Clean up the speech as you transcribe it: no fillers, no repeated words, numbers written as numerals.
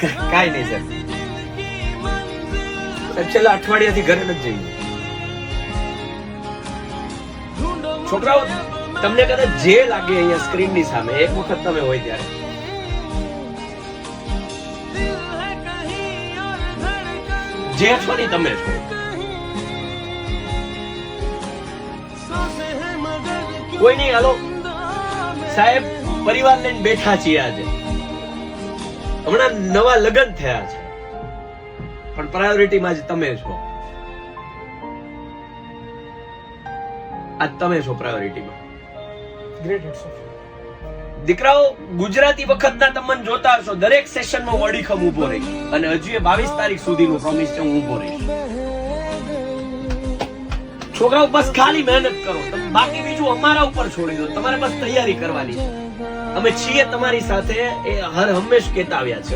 કાઈ નહીં સર. છેલ્લા અઠવાડિયાથી ઘરે નથી જઈએ. છોકરાઓ તમને કદાચ જે લાગે અહીંયા સ્ક્રીન ની સામે એક વખત તમે હોય ત્યારે જે છો ને તમે છો. કોઈ નહીં. હાલો સાહેબ, પરિવાર લઈને બેઠા છીએ આજે. હમણાં નવા લગ્ન થયા છે પણ પ્રાયોરિટીમાં જ તમે છો. આજ તમે છો પ્રાયોરિટીમાં. દીકરાઓ, ગુજરાતી વખતના તમને જોતા હશો દરેક સેશનમાં વડીખમ ઉભો રહી અને હજી 22 તારીખ સુધીનું પ્રોમિસ છે, હું ઉભો રહીશ. છોકરાઓ બસ ખાલી મહેનત કરો. બાકી બીજું અમારા ઉપર છોડી દો. તમારે બસ તૈયારી કરવાની છે. અમે છીએ તમારી સાથે, એ હર હંમેશ કહેતા આવ્યા છે.